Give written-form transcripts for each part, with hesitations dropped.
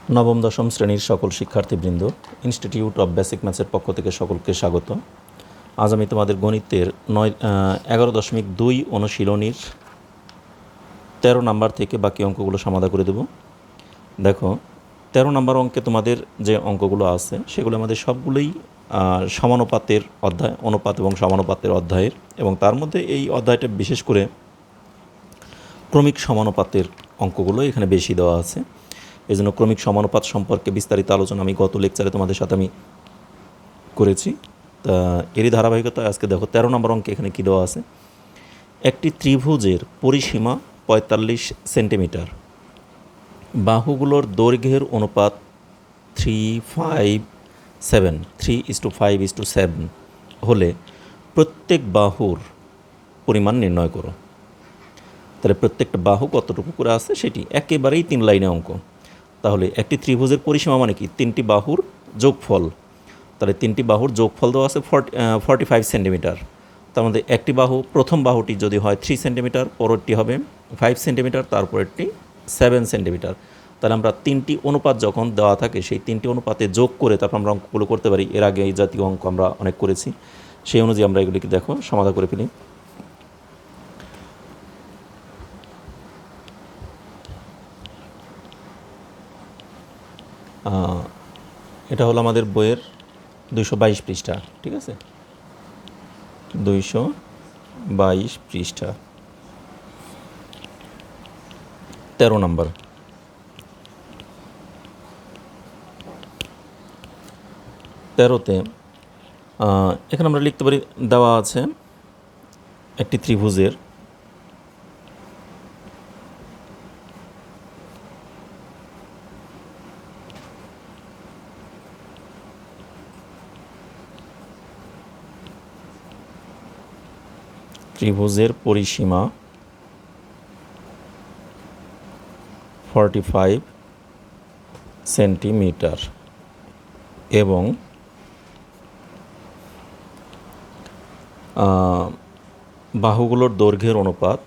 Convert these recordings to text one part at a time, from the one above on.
নবম-দশম শ্রেণীর সকল শিক্ষার্থীবৃন্দ, ইনস্টিটিউট অফ বেসিক ম্যাথসের পক্ষ থেকে সকলকে স্বাগত। আজ আমি তোমাদের গণিতের 11.2 অনুশীলনীর 13 নাম্বার থেকে বাকি অঙ্কগুলো সমাধান করে দেব। দেখো, 13 নাম্বার অঙ্কে তোমাদের যে অঙ্কগুলো আছে সেগুলো আমাদের সবগুলোই সমানুপাতের অধ্যায়, অনুপাত এবং সমানুপাতের অধ্যায়ের, এবং তার মধ্যে এই অধ্যায়টা বিশেষ করে ক্রমিক সমানুপাতের অঙ্কগুলো এখানে বেশি দেওয়া আছে। এই জন্য ক্রমিক সমানুপাত সম্পর্কে বিস্তারিত আলোচনা আমি গত লেকচারে তোমাদের সাথে আমি করেছি। তা এরই ধারাবাহিকতায় আজকে দেখো 13 নম্বর অঙ্কে এখানে কী দেওয়া আছে। একটি ত্রিভুজের পরিসীমা 45 সেন্টিমিটার, বাহুগুলোর দৈর্ঘ্যের অনুপাত 3:5:7 হলে প্রত্যেক বাহুর পরিমাণ নির্ণয় করো। তাহলে প্রত্যেকটা বাহু কতটুকু করে আছে সেটি একেবারেই 3 লাইনে অঙ্ক। তাহলে একটি ত্রিভুজের পরিসীমা মানে কি? 3টি বাহুর যোগফল। তাহলে 3টি বাহুর যোগফল দেওয়া আছে 45 সেন্টিমিটার। তার মধ্যে একটি বাহু, প্রথম বাহুটি যদি হয় 3 সেন্টিমিটার, পরেরটি হবে 5 সেন্টিমিটার, তারপরেরটি 7 সেন্টিমিটার। তাহলে আমরা 3টি অনুপাত যখন দেওয়া থাকে সেই 3টি অনুপাতে যোগ করে তারপর আমরা অঙ্কগুলো করতে পারি। এর আগে এই জাতীয় অঙ্ক আমরা অনেক করেছি, সেই অনুযায়ী আমরা এগুলিকে দেখো সমাধান করে ফেলি। এটা হলো আমাদের বইয়ের 222 পৃষ্ঠা, ঠিক আছে? 222 পৃষ্ঠা, 13 নম্বর। তেরোতে এখানে আমরা লিখতে পারি, দেওয়া আছে একটি ত্রিভুজের পরিসীমা 45 সেন্টিমিটার এবং বাহুগুলোর দৈর্ঘ্যের অনুপাত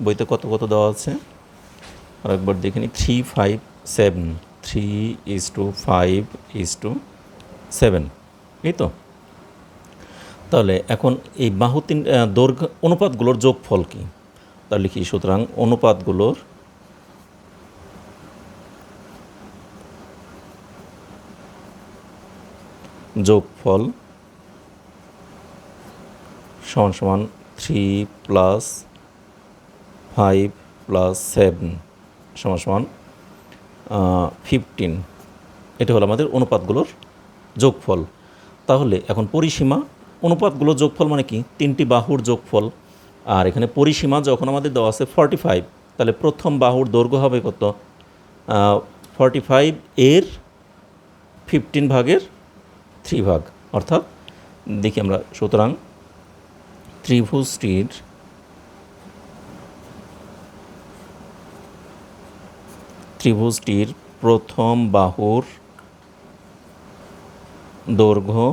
বইতে কত কত দেওয়া আছে আর একবার দেখে নিই। 3:5:7, 3:5:7, এই তো। তাহলে এখন এই বাহু দৈর্ঘ্য অনুপাতগুলোর যোগফল কী? তাহলে লিখি, সুতরাং অনুপাতগুলোর যোগফল সমান সমান 3 + 5 + 7 সমান সমান 15। এটা হলো আমাদের অনুপাতগুলোর যোগফল। তাহলে এখন পরিসীমা, অনুপাতগুলোর যোগফল মানে কি? 3টি বাহুর যোগফল। আর এখানে পরিসীমা যখন আমাদের দেওয়া আছে 45, তাহলে প্রথম বাহুর দৈর্ঘ্য হবে কত? 45 এর 15 ভাগের 3 ভাগ, অর্থাৎ দেখি আমরা, সুতরাং ত্রিভুজটির প্রথম বাহুর দৈর্ঘ্য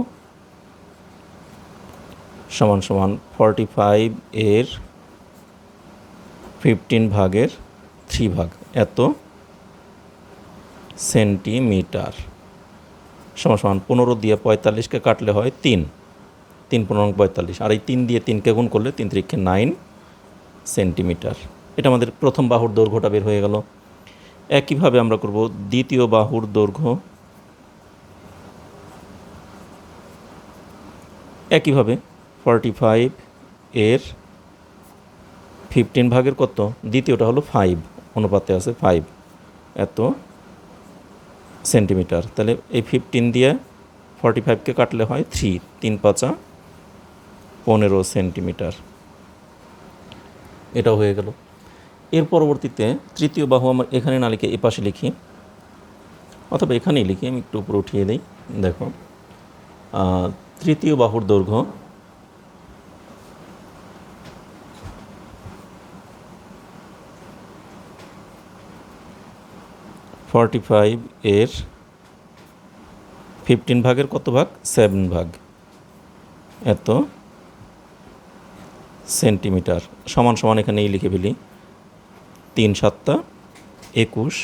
সমান সমান 45 এর 15 ভাগের 3 ভাগ, এত সেন্টিমিটার, সমান সমান 15 দিয়ে 45কে কাটলে হয় 3, 3×15=45, আর এই 3 দিয়ে 3কে গুণ করলে 3×3 = 9 সেন্টিমিটার। এটা আমাদের প্রথম বাহুর দৈর্ঘ্যটা বের হয়ে গেল। একইভাবে আমরা করব দ্বিতীয় বাহুর দৈর্ঘ্য। একইভাবে 45 এর 15 ভাগের কত? দ্বিতীয়টা হলো 5, অনুপাতে আছে 5, এত সেন্টিমিটার। তাহলে এই 15 দিয়ে 45কে কাটলে হয় 3, 3×5=15 সেন্টিমিটার। এটাও হয়ে গেল। এর পরবর্তীতে তৃতীয় বাহু আমার এখানে না লিখে এপাশে লিখি, অথবা এখানেই লিখি, আমি একটু উপরে উঠিয়ে দিই। দেখো, তৃতীয় বাহুর দৈর্ঘ্য 45 এর 15 ভাগের কত ভাগ? 7 ভাগ, এত সেন্টিমিটার সমান সমান এখানে এই লিখে ফেলি 3 7 21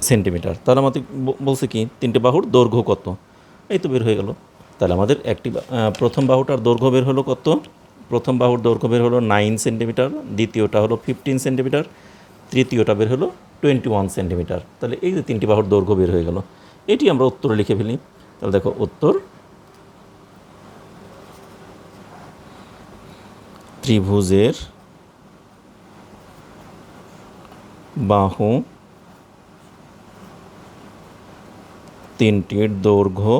সেন্টিমিটার। তাহলে আমাদের বলছে কি তিনটে বাহুর দৈর্ঘ্য কত, এই তো বের হয়ে গেল। তাহলে আমাদের একটি প্রথম বাহুটার দৈর্ঘ্য বের হলো কত? প্রথম বাহুর দৈর্ঘ্য বের হলো 9 সেন্টিমিটার, দ্বিতীয়টা হলো 15 সেন্টিমিটার, তৃতীয়টা বের হলো 21 সেন্টিমিটার। তাহলে এই যে তিনটি বাহুর দৈর্ঘ্য বের হয়ে গেল, এটি আমরা উত্তরে লিখে ফেলি। তাহলে দেখো উত্তর ত্রিভুজের বাহু তিনটির দৈর্ঘ্য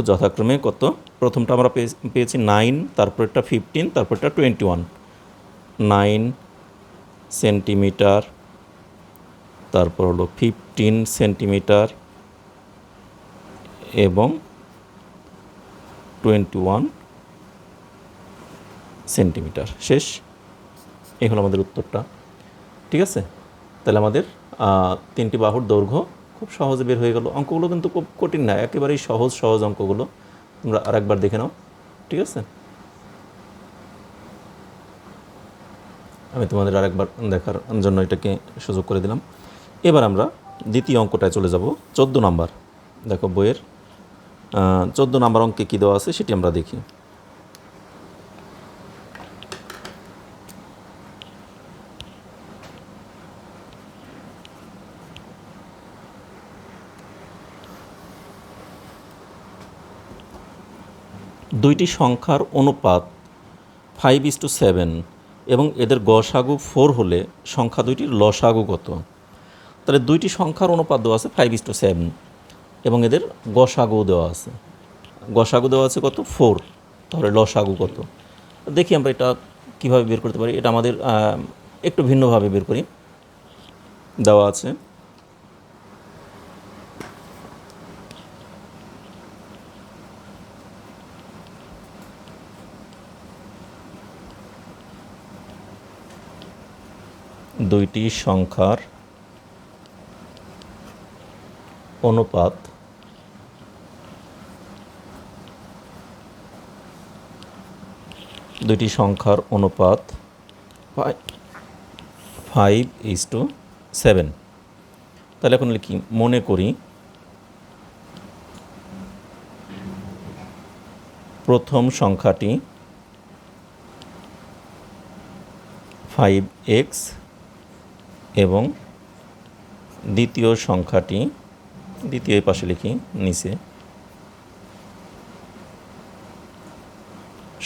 যথাক্রমে কত? প্রথমটা আমরা পেয়েছি 9, তারপরটা 15, তারপরটা 21। 9 সেন্টিমিটার, তারপর হলো 15 সেন্টিমিটার এবং 21 সেন্টিমিটার। শেষ, এই হলো আমাদের উত্তরটা। ঠিক আছে, তাহলে আমাদের তিনটি বাহুর দৈর্ঘ্য খুব সহজে বের হয়ে গেল। অঙ্কগুলো কিন্তু খুব কঠিন না, একেবারেই সহজ অঙ্কগুলো। তোমরা আরেকবার দেখে নাও। ঠিক আছে, আমি তোমাদের আরেকবার দেখার জন্য এটাকে সুযোগ করে দিলাম। এবার আমরা দ্বিতীয় অঙ্কটায় চলে যাব, 14 নাম্বার। দেখো বইয়ের 14 নাম্বার অঙ্কে কী দেওয়া আছে সেটি আমরা দেখি। দুইটি সংখ্যার অনুপাত 5:7 এবং এদের গসাগু 4 হলে সংখ্যা দুইটির লসাগু কত? তাহলে দুইটি সংখ্যার অনুপাত দেওয়া আছে 5:7 এবং এদের গসাগু দেওয়া আছে। গসাগু দেওয়া আছে কত? 4। তাহলে লসাগু কত? দেখি আমরা এটা কীভাবে বের করতে পারি। এটা আমাদের একটু ভিন্নভাবে বের করি। দেওয়া আছে দুইটি সংখ্যার অনুপাত 5:7। তাহলে এখন লিখি, মনে করি প্রথম সংখ্যাটি 5x এবং দ্বিতীয় সংখ্যাটি, দ্বিতীয় পাশে লিখি নিচে,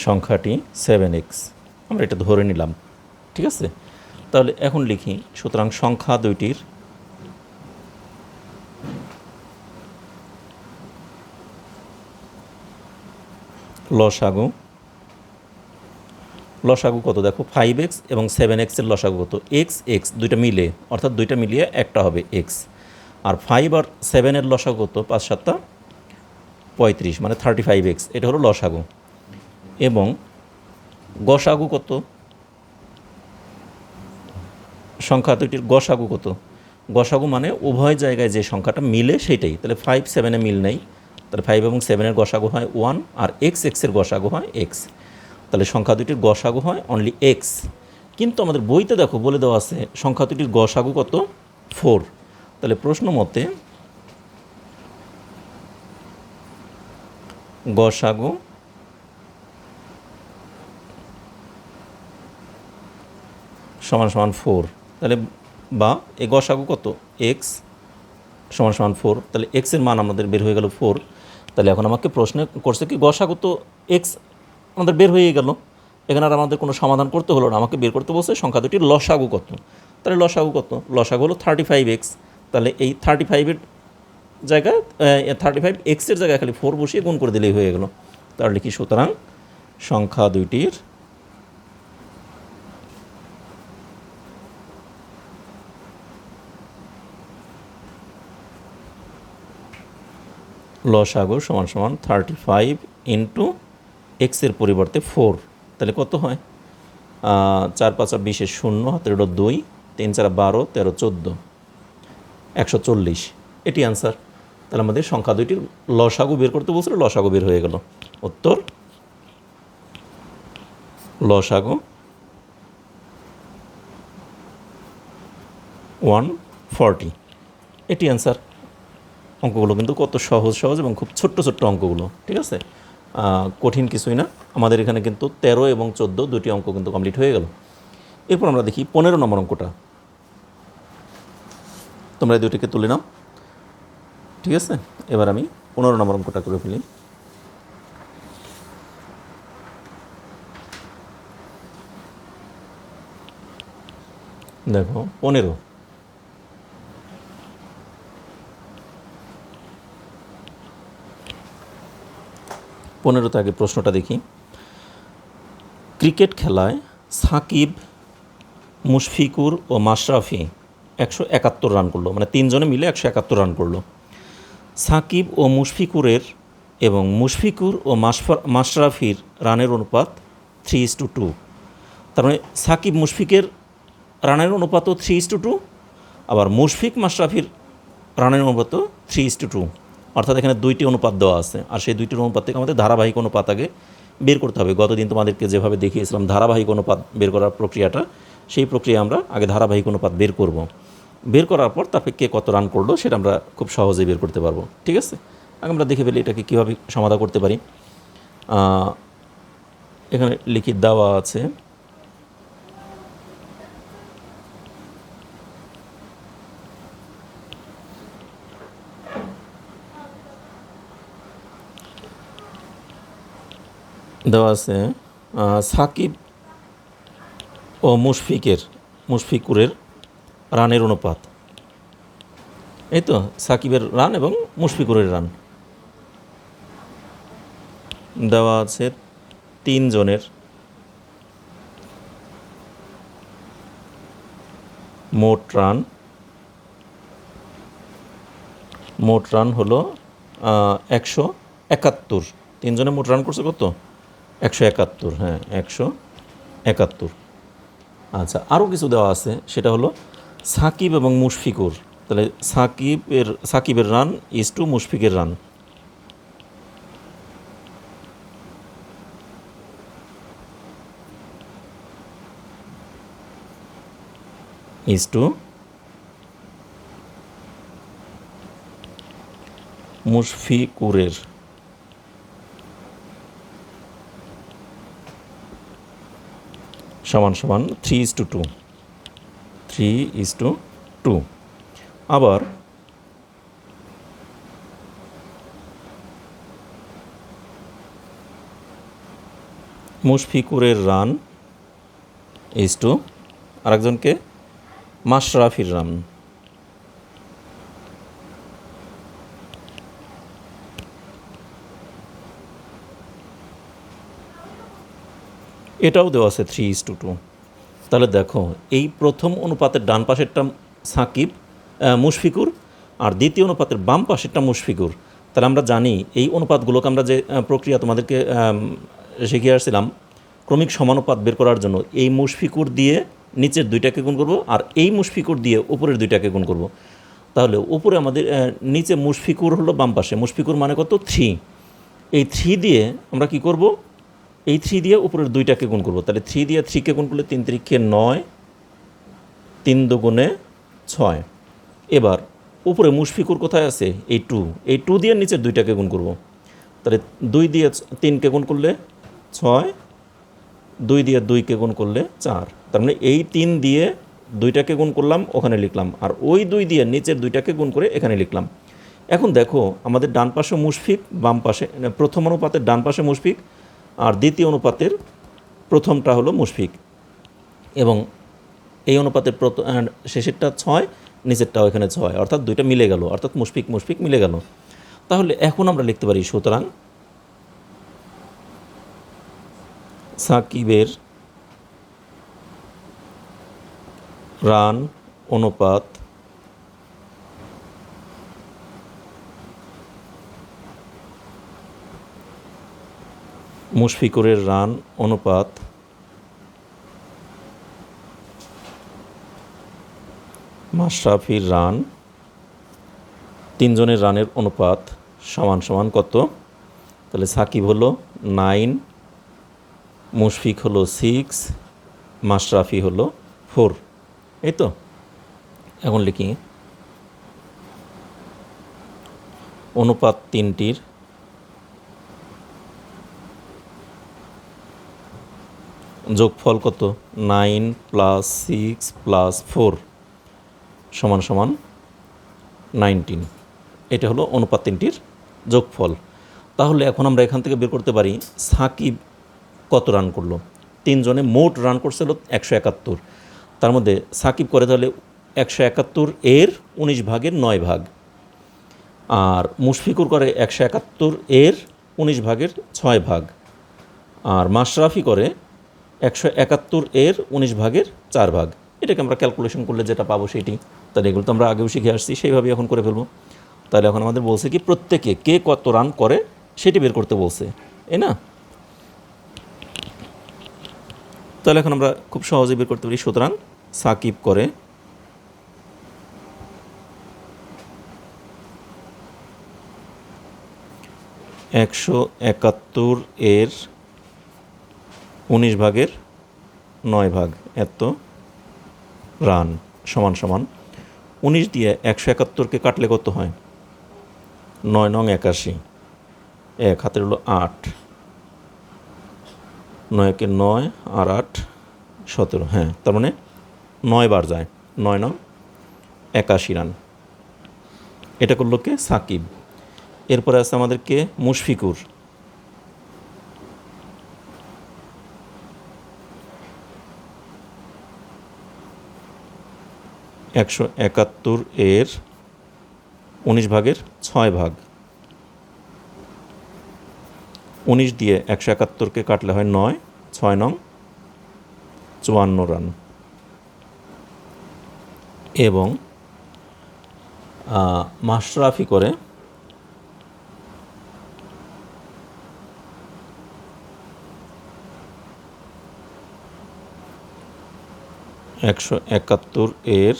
সংখ্যাটি 7x। আমরা এটা ধরে নিলাম। ঠিক আছে, তাহলে এখন লিখি, সুতরাং সংখ্যা দুইটির লসাগু কত? দেখো 5x এবং 7x এর লসাগু কত? x দুইটা মিলে, অর্থাৎ দুইটা মিলিয়ে একটা হবে x। আর 5 আর 7 এর লসাগু কত? 5 7 35, মানে 35x। এটা হলো লসাগু। এবং গসাগু কত? সংখ্যা দুইটির গসাগু কত? গসাগু মানে উভয় জায়গায় যে সংখ্যাটা মিলে সেটাই। তাহলে 5 7 মিল নেই, তাহলে 5 এবং 7 গসাগু হয় 1, আর x এর গসাগু হয় x। তাহলে সংখ্যা দুটির গসাগু হয় অনলি x। কিন্তু আমাদের বইতে দেখো বলে দেওয়া আছে সংখ্যা দুটির গসাগু কত? 4। তাহলে প্রশ্ন মতে গসাগু সমান 4। তাহলে বা এই গসাগু কত? x সমান 4। তাহলে x এর মান আমাদের বের হয়ে গেল 4। তাহলে এখন আমাকে প্রশ্ন করছে কি গসাগু তো x আমাদের বের হয়ে গেল, এখানে আর আমাদের কোনো সমাধান করতে হলো না, আমাকে বের করতে বলছে সংখ্যা দুটির লসাগু কত। তাহলে লসাগু কত? লসাগু হলো 35x। তাহলে এই 35-এর জায়গায় 35x এর জায়গায় খালি 4 বসিয়ে গুণ করে দিলেই হয়ে গেল। তাহলে লিখি, সুতরাং সংখ্যা দুইটির লসাগু সমান 35 ইন্টু x এর পরিবর্তে 4। তাহলে কত হয়? 4 5 20 শূন্য, হাতের 2, 3 4 12, 13 14, 140। এটি অ্যান্সার। তাহলে আমাদের সংখ্যা দুইটির লসাগু বের করতে বলছিল, লসাগু বের হয়ে গেল। উত্তর লসাগু 140। এটি অ্যান্সার। অঙ্কগুলো কিন্তু কত সহজ সহজ এবং খুব ছোট্ট ছোট্ট অঙ্কগুলো, ঠিক আছে, কঠিন কিছুই না। আমাদের এখানে কিন্তু 13 এবং 14 দুটি অঙ্ক কিন্তু কমপ্লিট হয়ে গেল। এরপর আমরা দেখি 15 নম্বর অঙ্কটা। তোমরা এই দুটিকে তুলে নাও, ঠিক আছে। এবার আমি 15 নম্বর অঙ্কটা করে ফেলি। দেখো 15 আগে প্রশ্নটা দেখি। ক্রিকেট খেলায় সাকিব, মুশফিকুর ও মাশরাফি 171 রান করলো, মানে তিনজনে মিলে 171 রান করলো। সাকিব ও মুশফিকুরের এবং মুশফিকুর ও মাশরাফির রানের অনুপাত 3:2। তার মানে সাকিব মুশফিকের রানের অনুপাতও 3:2, আবার মুশফিক মাশরাফির রানের অনুপাতও 3:2। অর্থাৎ এখানে দুইটি অনুপাত দেওয়া আছে, আর সেই দুইটির অনুপাত থেকে আমাদের ধারাবাহিক অনুপাত আগে বের করতে হবে। গতদিন তোমাদেরকে যেভাবে দেখিয়েছিলাম ধারাবাহিক অনুপাত বের করার প্রক্রিয়াটা, সেই প্রক্রিয়া আমরা আগে ধারাবাহিক অনুপাত বের করব। বের করার পর তারপরে কে কত রান করলো সেটা আমরা খুব সহজেই বের করতে পারবো, ঠিক আছে। আগে আমরা দেখে ফেলি এটাকে কীভাবে সমাধান করতে পারি। এখানে লিখিত দেওয়া আছে সাকিব ও মুশফিকুরের রানের অনুপাত, এই তো সাকিবের রান এবং মুশফিকুরের রান দেওয়া আছে। 3 জনের মোট রান হলো 171। 3 জনে মোট রান করছে কত? 171। হ্যাঁ, 171। আচ্ছা, আরও কিছু দেওয়া আছে, সেটা হলো সাকিব এবং মুশফিকুর। তাহলে সাকিবের রান ইজটু মুশফিকের রান, ইজটু মুশফিকুরের সমান 3:2। 3:2। আবার মুশফিকুরের রান ইজটু আরেকজনকে মাশরাফির রান, এটাও দেওয়া আছে 3:2। তাহলে দেখো এই প্রথম অনুপাতের ডান পাশেরটা মুশফিকুর, আর দ্বিতীয় অনুপাতের বাম পাশেরটা মুশফিকুর। তাহলে আমরা জানি এই অনুপাতগুলোকে আমরা যে প্রক্রিয়া তোমাদেরকে শিখিয়ে আসছিলাম ক্রমিক সমানুপাত বের করার জন্য, এই মুশফিকুর দিয়ে নিচের দুইটাকে গুণ করব, আর এই মুশফিকুর দিয়ে উপরের দুইটাকে গুণ করব। তাহলে উপরে আমাদের নিচে মুশফিকুর হলো বাম পাশে, মুশফিকুর মানে কত? 3। এই 3 দিয়ে আমরা কি করব? এই 3 দিয়ে উপরের দুইটাকে গুণ করব। তাহলে 3 দিয়ে 3কে গুণ করলে 3 3 9, 3 2 6। এবার উপরে মুশফিকুর কোথায় আছে? এই 2। এই 2 দিয়ে নিচের দুইটাকে গুণ করব। তাহলে 2 দিয়ে 3কে গুণ করলে 6, 2 দিয়ে 2কে গুণ করলে 4। তার মানে এই 3 দিয়ে দুইটাকে গুণ করলাম, ওখানে লিখলাম, আর ওই 2 দিয়ে নিচের দুইটাকে গুণ করে এখানে লিখলাম। এখন দেখো আমাদের ডান পাশে মুশফিক, বাম পাশে প্রথম অনুপাতের ডান পাশে মুশফিক, আর দ্বিতীয় অনুপাতের প্রথমটা হলো মুশফিক, এবং এই অনুপাতের শেষেরটা 6, নিচেরটাও এখানে 6, অর্থাৎ দুইটা মিলে গেল, অর্থাৎ মুশফিক মিলে গেল। তাহলে এখন আমরা লিখতে পারি, সুতরাং সাকিবের রান অনুপাত মুশফিকুরের রান অনুপাত মাশরাফির রান, তিনজনের রানের অনুপাত সমান সমান কত? তাহলে সাকিব হলো 9, মুশফিক হলো 6, মাশরাফি হলো 4। এই তো। এখন লিখি অনুপাত তিনটির যোগফল কত? 9 + 6 + 4 সমান সমান 19। এটা হলো অনুপাত তিনটির যোগফল। তাহলে এখন আমরা এখান থেকে বের করতে পারি সাকিব কত রান করলো। তিনজনে মোট রান করছিল 171, তার মধ্যে সাকিব করে তাহলে 171 এর 19 ভাগের 9 ভাগ, আর মুশফিকুর করে 171 এর 19 ভাগের 6 ভাগ, আর মাশরাফি করে 171 এর 19 ভাগের 4 ভাগ। এটাকে আমরা ক্যালকুলেশন করলে যেটা পাবো সেটি। তাহলে এগুলো তো আমরা আগেও শিখে আসছি, সেইভাবেই এখন করে ফেলবো। তাহলে এখন আমাদের বলছে কি প্রত্যেকে কে কত রান করে সেটি বের করতে বলছে, এই না? তাহলে এখন আমরা খুব সহজেই বের করতে পারি। সুতরাং সাকিব করে 171 এর 19 ভাগের 9 ভাগ এত রান সমান সমান 19 দিয়ে 171কে কাটলে কত হয়? 9 নং 81, এক হাতের হলো 8, 9 কে 9 আর 8 17। হ্যাঁ, তার মানে 9 বার যায়, 9 নং 81 রান। এটা করলো কে? সাকিব। এরপরে আছে আমাদেরকে মুশফিকুর, একশো 71 এর 19 ভাগের 6 ভাগ, 19 দিয়ে 171কে কাটলে হয় 9, 6 নং 54 রান। এবং মাশরাফি করে 171 এর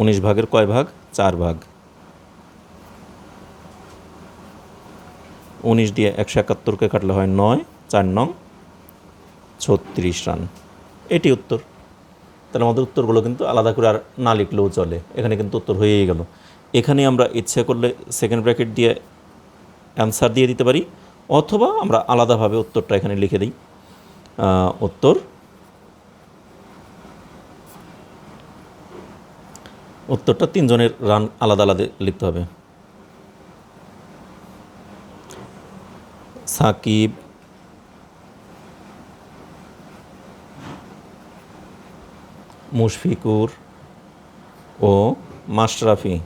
19 ভাগের কয় ভাগ? 4 ভাগ, 19 দিয়ে 171কে কাটলে হয় 9, 4 নং 36 রান। এটি উত্তর। তাহলে আমাদের উত্তরগুলো কিন্তু আলাদা করে আর না লিখলেও চলে, এখানে কিন্তু উত্তর হয়েই গেল। এখানে আমরা ইচ্ছে করলে সেকেন্ড ব্র্যাকেট দিয়ে অ্যান্সার দিয়ে দিতে পারি, অথবা আমরা আলাদাভাবে উত্তরটা এখানে লিখে দিই। উত্তরটা তিনজনের রান আলাদা আলাদা লিখতে হবে। সাকিব, মুশফিকুর ও মাশরাফি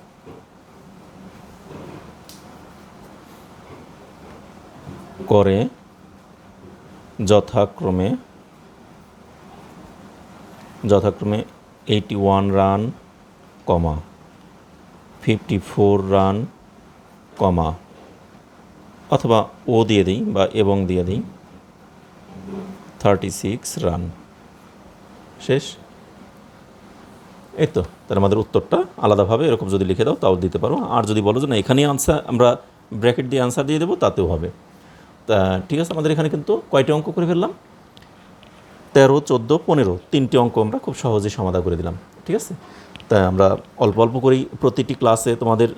করে যথাক্রমে 81 রান, 54 রান, অথবা ও দিয়ে দিই বা এবং দিয়ে দিই 36 রান। শেষ। এই তো। তাহলে আমাদের উত্তরটা আলাদাভাবে এরকম যদি লিখে দাও তাও দিতে পারো, আর যদি বলো যে না এখানেই আনসার আমরা ব্র্যাকেট দিয়ে আনসার দিয়ে দেবো তাতেও হবে। তা ঠিক আছে, আমাদের এখানে কিন্তু কয়টি অঙ্ক করে ফেললাম? 13, 14, 15 তিনটি অঙ্ক আমরা খুব সহজেই সমাধান করে দিলাম। ঠিক আছে, তাই আমরা অল্প অল্প করেই প্রতিটি ক্লাসে তোমাদের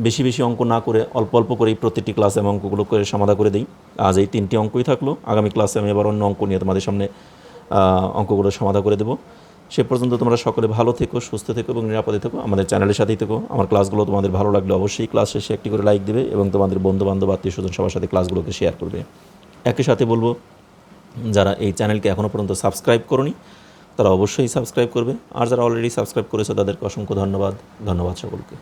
বেশি বেশি অঙ্ক না করে অল্প অল্প করেই প্রতিটি ক্লাসে আমি অঙ্কগুলো করে সমাধান করে দিই। আজ এই তিনটি অঙ্কই থাকলো, আগামী ক্লাসে আমি এবার অন্য অঙ্ক নিয়ে তোমাদের সামনে অঙ্কগুলো সমাধান করে দেবো। সে পর্যন্ত তোমরা সকলে ভালো থেকো, সুস্থ থেকো এবং নিরাপদে থেকো। আমাদের চ্যানেলের সাথেই থেকো। আমার ক্লাসগুলো তোমাদের ভালো লাগলে অবশ্যই ক্লাস শেষে একটি করে লাইক দেবে এবং তোমাদের বন্ধুবান্ধব, আত্মীয়স্বজন সবার সাথে ক্লাসগুলোকে শেয়ার করবে। একই সাথে বলবো, যারা এই চ্যানেলকে এখনও পর্যন্ত সাবস্ক্রাইব করোনি তারা অবশ্যই সাবস্ক্রাইব করবে, আর যারা অলরেডি সাবস্ক্রাইব করেছে তাদেরকে অসংখ্য ধন্যবাদ সকলকে।